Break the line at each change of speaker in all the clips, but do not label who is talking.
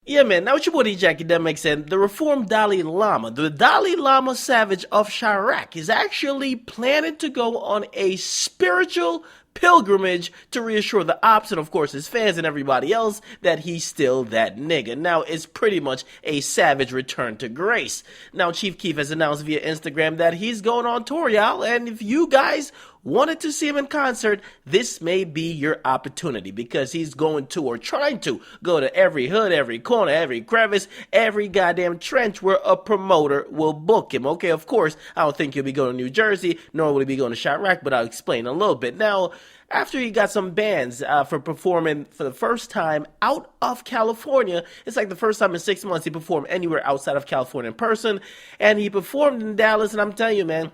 Yeah, man. Now, it's your boy DJ Akademiks, and the reformed Dalai Lama, the Dalai Lama Savage of Chirac, is actually planning to go on a spiritual pilgrimage to reassure the ops and, of course, his fans and everybody else that he's still that nigga. Now, it's pretty much a savage return to grace. Now, Chief Keef has announced via Instagram that he's going on tour, y'all, and if you guys wanted to see him in concert, this may be your opportunity because he's going to, or trying to, go to every hood, every corner, every crevice, every goddamn trench where a promoter will book him. Okay, of course, I don't think he'll be going to New Jersey, nor will he be going to Chirac, but I'll explain a little bit. Now, after he got some bans for performing for the first time out of California, it's like the first time in 6 months he performed anywhere outside of California in person, and he performed in Dallas, and I'm telling you, man,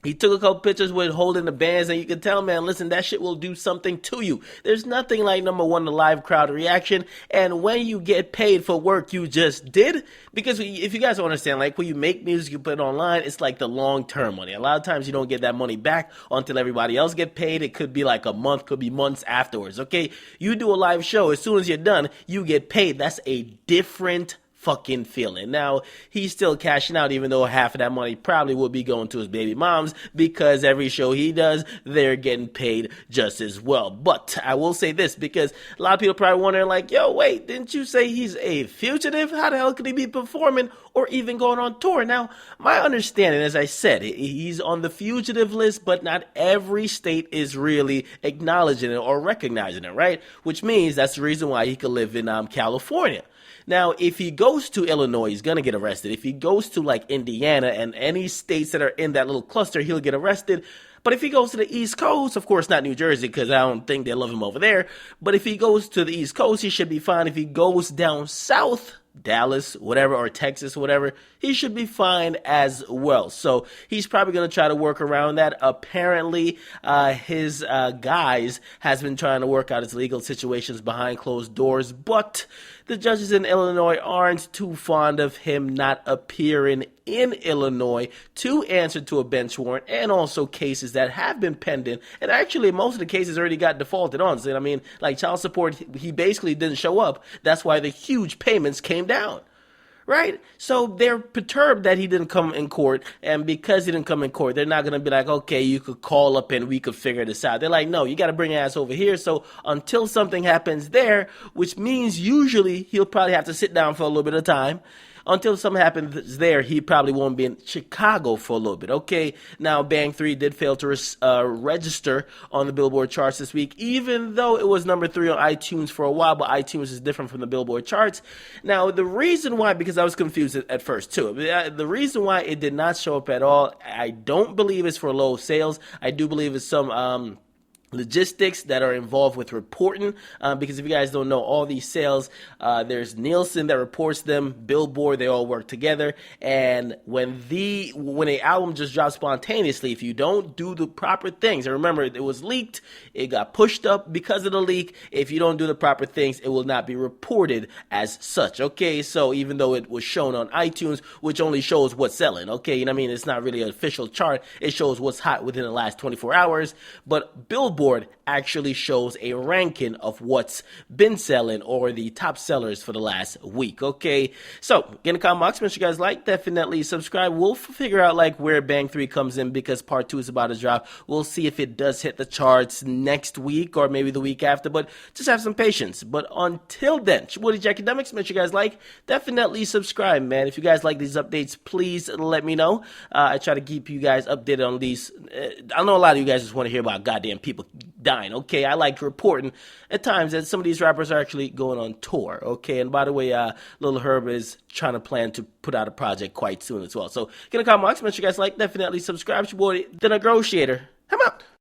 he took a couple pictures with holding the bands, and you can tell, man, listen, that shit will do something to you. There's nothing like, number one, the live crowd reaction, and when you get paid for work you just did, because if you guys don't understand, like, when you make music, you put it online, it's like the long-term money. A lot of times you don't get that money back until everybody else get paid. It could be like a month, could be months afterwards, okay? You do a live show, as soon as you're done, you get paid. That's a different fucking feeling. Now, he's still cashing out, even though half of that money probably will be going to his baby moms, because every show he does, they're getting paid just as well. But I will say this, because a lot of people probably wondering, like, yo, wait, didn't you say he's a fugitive? How the hell could he be performing or even going on tour? Now, my understanding, as I said, he's on the fugitive list, but not every state is really acknowledging it or recognizing it, right? Which means that's the reason why he could live in California. Now, if he goes to Illinois, he's going to get arrested. If he goes to, like, Indiana and any states that are in that little cluster, he'll get arrested. But if he goes to the East Coast, of course not New Jersey, because I don't think they love him over there. But if he goes to the East Coast, he should be fine. If he goes down south, Dallas, whatever, or Texas, whatever, he should be fine as well. So he's probably going to try to work around that. Apparently, his guys has been trying to work out his legal situations behind closed doors, but the judges in Illinois aren't too fond of him not appearing in Illinois to answer to a bench warrant, and also cases that have been pending. And actually, most of the cases already got defaulted on. So, I mean, like child support, he basically didn't show up. That's why the huge payments came down. Right? So they're perturbed that he didn't come in court, and because he didn't come in court, they're not going to be like, okay, you could call up and we could figure this out. They're like, no, you got to bring your ass over here. So until something happens there, which means usually he'll probably have to sit down for a little bit of time. Until something happens there, he probably won't be in Chicago for a little bit. Okay, now Bang 3 did fail to register on the Billboard charts this week, even though it was number 3 on iTunes for a while, but iTunes is different from the Billboard charts. Now, the reason why, because I was confused at first too, the reason why it did not show up at all, I don't believe it's for low sales. I do believe it's some logistics that are involved with reporting, because if you guys don't know, all these sales, there's Nielsen that reports them, Billboard, they all work together, and when an album just drops spontaneously, if you don't do the proper things, and remember, it was leaked, it got pushed up because of the leak, if you don't do the proper things, it will not be reported as such, okay? So even though it was shown on iTunes, which only shows what's selling, okay, you know what I mean, it's not really an official chart, it shows what's hot within the last 24 hours, but Billboard actually shows a ranking of what's been selling, or the top sellers for the last week, okay? So, get in the comment box, make sure you guys like, definitely subscribe. We'll figure out, like, where Bang 3 comes in, because part 2 is about to drop. We'll see if it does hit the charts next week, or maybe the week after, but just have some patience. But until then, it's your boy DJ Akademiks, make sure you guys like, definitely subscribe, man. If you guys like these updates, please let me know. I try to keep you guys updated on these. I know a lot of you guys just want to hear about goddamn people dying, okay? I like reporting at times that some of these rappers are actually going on tour, okay? And by the way, Lil Herb is trying to plan to put out a project quite soon as well. So get in the comment box, make sure you guys like, definitely subscribe. It's your boy, The Negotiator. I'm out.